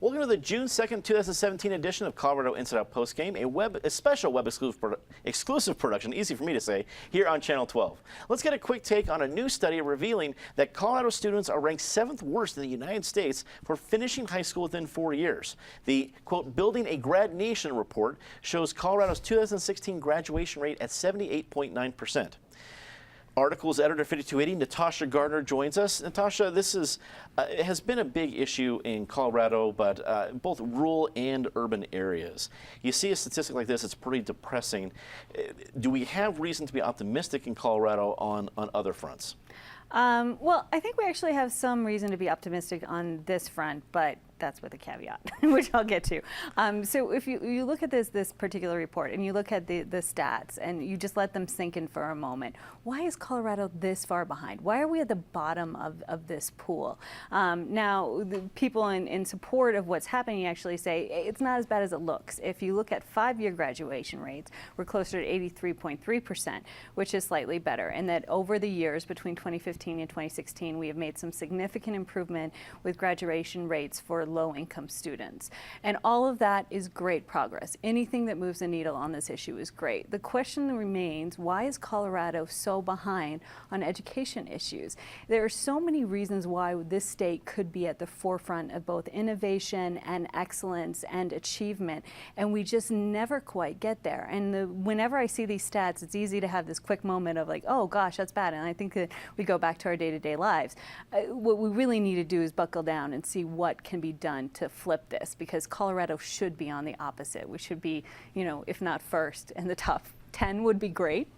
Welcome to the June 2nd, 2017 edition of Colorado Inside Out Postgame, a special web exclusive production, easy for me to say, here on Channel 12. Let's get a quick take on a new study revealing that Colorado students are ranked 7th worst in the United States for finishing high school within 4 years. The, quote, Building a Grad Nation report shows Colorado's 2016 graduation rate at 78.9%. Articles editor 5280, Natasha Gardner, joins us. Natasha, this has been a big issue in Colorado, but both rural and urban areas. You see a statistic like this, it's pretty depressing. Do we have reason to be optimistic in Colorado on other fronts? Well, I think we actually have some reason to be optimistic on this front, but that's with a caveat, which I'll get to. So if you look at this particular report and you look at the stats and you just let them sink in for a moment, why is Colorado this far behind? Why are we at the bottom of this pool? Now, the people in support of what's happening actually say it's not as bad as it looks. If you look at 5-year graduation rates, we're closer to 83.3%, which is slightly better. And that over the years between 2015 and 2016, we have made some significant improvement with graduation rates for low-income students. And all of that is great progress. Anything that moves the needle on this issue is great. The question remains, why is Colorado so behind on education issues? There are so many reasons why this state could be at the forefront of both innovation and excellence and achievement, and we just never quite get there. And whenever I see these stats, it's easy to have this quick moment of like, oh gosh, that's bad, and I think that we go back to our day-to-day lives. What we really need to do is buckle down and see what can be done to flip this, because Colorado should be on the opposite. We should be, if not first, in the top 10 would be great.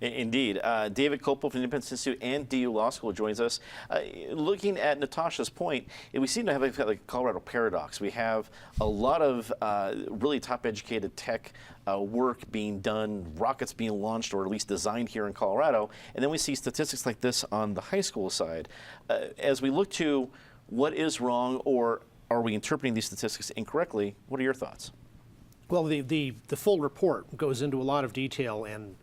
Indeed. David Copel from the Independence Institute and DU Law School joins us. Looking at Natasha's point, we seem to have a Colorado paradox. We have a lot of really top-educated tech work being done, rockets being launched or at least designed here in Colorado, and then we see statistics like this on the high school side. As we look to what is wrong, or are we interpreting these statistics incorrectly, what are your thoughts? Well, the full report goes into a lot of detail and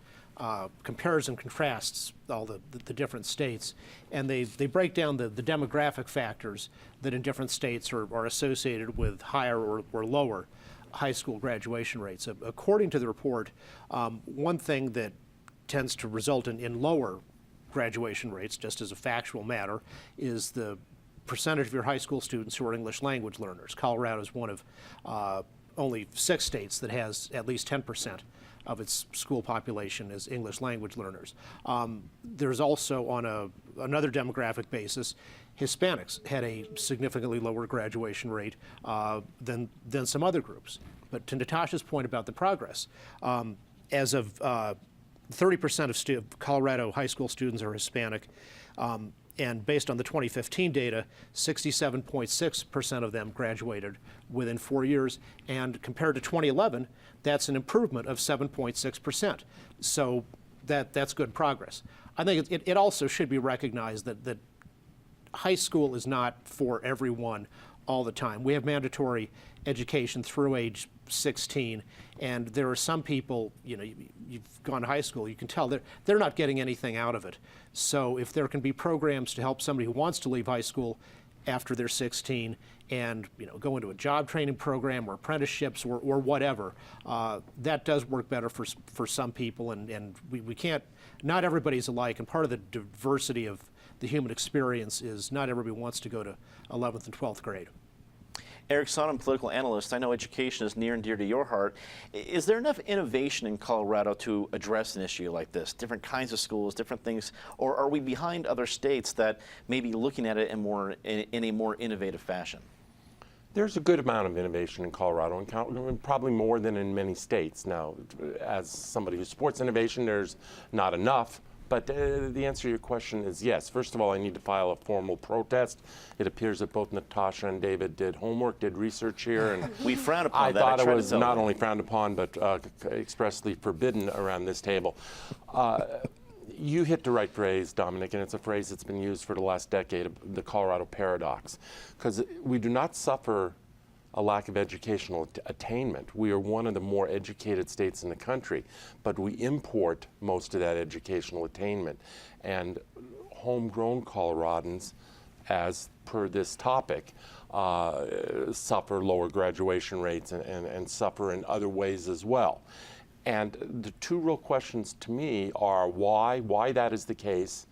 compares and contrasts all the different states, and they break down the demographic factors that in different states are associated with higher or lower high school graduation rates. According to the report, one thing that tends to result in lower graduation rates, just as a factual matter, is the percentage of your high school students who are English language learners. Colorado is one of only 6 states that has at least 10% of its school population as English language learners. There's also, on another demographic basis, Hispanics had a significantly lower graduation rate than some other groups. But to Natasha's point about the progress, as of 30% of Colorado high school students are Hispanic, and based on the 2015 data, 67.6% of them graduated within 4 years. And compared to 2011, that's an improvement of 7.6%. So that's good progress. I think it also should be recognized that high school is not for everyone all the time. We have mandatory education through age 16, and there are some people, you've gone to high school, you can tell they're not getting anything out of it. So if there can be programs to help somebody who wants to leave high school after they're 16 and go into a job training program or apprenticeships or whatever, that does work better for some people, and we can't, not everybody's alike, and part of the diversity of the human experience is not everybody wants to go to 11th and 12th grade. Eric Sonham, political analyst, I know education is near and dear to your heart. Is there enough innovation in Colorado to address an issue like this? Different kinds of schools, different things, or are we behind other states that may be looking at it in a more innovative fashion? There's a good amount of innovation in Colorado, and probably more than in many states. Now, as somebody who supports innovation, there's not enough. But the answer to your question is yes. First of all, I need to file a formal protest. It appears that both Natasha and David did homework, did research here, and we frown upon that. I thought it was not only frowned upon, but expressly forbidden around this table. You hit the right phrase, Dominic, and it's a phrase that's been used for the last decade, the Colorado paradox, because we do not suffer a lack of educational attainment. We are one of the more educated states in the country, but we import most of that educational attainment. And homegrown Coloradans as per this topic, suffer lower graduation rates and suffer in other ways as well. And the two real questions to me are why that is the case,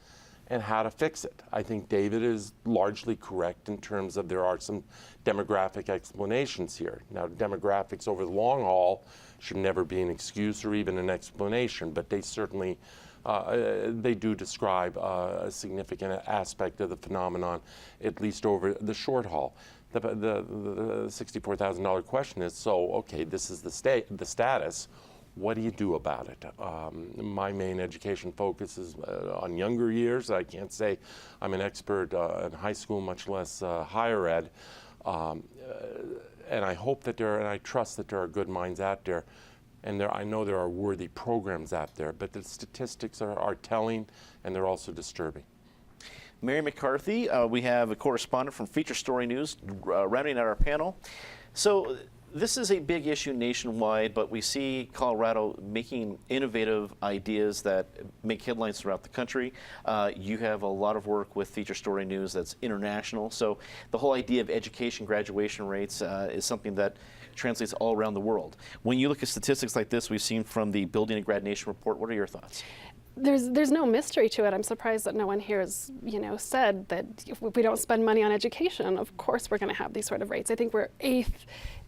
and how to fix it. I think David is largely correct in terms of there are some demographic explanations here. Now, demographics over the long haul should never be an excuse or even an explanation, but they certainly they do describe a significant aspect of the phenomenon, at least over the short haul. The $64,000 question is, so, okay, this is the status. What do you do about it? My main education focus is on younger years. I can't say I'm an expert in high school, much less higher ed. And I hope that and I trust that there are good minds out there. And I know there are worthy programs out there, but the statistics are telling, and they're also disturbing. Mary McCarthy, we have a correspondent from Feature Story News rounding out our panel. So this is a big issue nationwide, but we see Colorado making innovative ideas that make headlines throughout the country. You have a lot of work with Feature Story News that's international. So the whole idea of education graduation rates is something that translates all around the world. When you look at statistics like this we've seen from the Building a Grad Nation report, what are your thoughts? There's no mystery to it. I'm surprised that no one here has, said that if we don't spend money on education, of course we're going to have these sort of rates. I think we're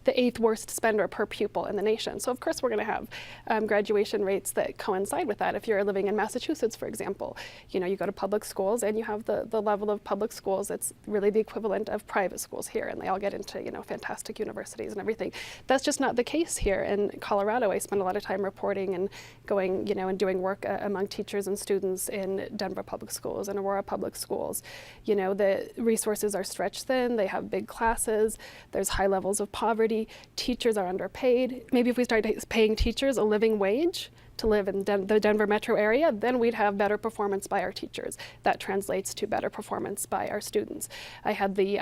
the eighth worst spender per pupil in the nation. So of course we're going to have graduation rates that coincide with that. If you're living in Massachusetts, for example, you go to public schools and you have the level of public schools that's really the equivalent of private schools here, and they all get into fantastic universities and everything. That's just not the case here in Colorado. I spend a lot of time reporting and going, and doing work among teachers and students in Denver public schools and Aurora public schools. The resources are stretched thin. They have big classes. There's high levels of poverty. Teachers are underpaid. Maybe if we started paying teachers a living wage to live in the Denver metro area, then we'd have better performance by our teachers. That translates to better performance by our students. I had the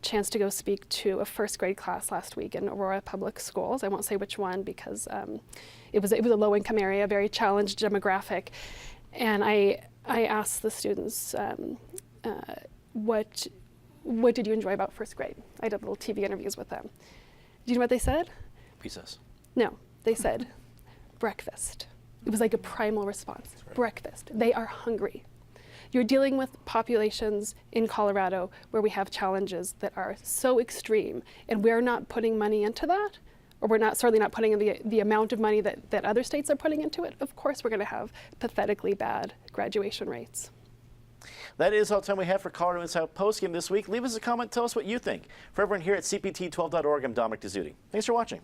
chance to go speak to a first grade class last week in Aurora public schools. I won't say which one because it was a low income area, very challenged demographic. And I asked the students, what did you enjoy about first grade? I did little TV interviews with them. Do you know what they said? Recess. No, they said breakfast. It was like a primal response. Right. Breakfast. They are hungry. You're dealing with populations in Colorado where we have challenges that are so extreme, and we're not putting money into that, or we're certainly not putting in the amount of money that other states are putting into it. Of course we're going to have pathetically bad graduation rates. That is all the time we have for Colorado Inside Postgame this week. Leave us a comment. Tell us what you think. For everyone here at CPT12.org, I'm Dominic Dezzutti. Thanks for watching.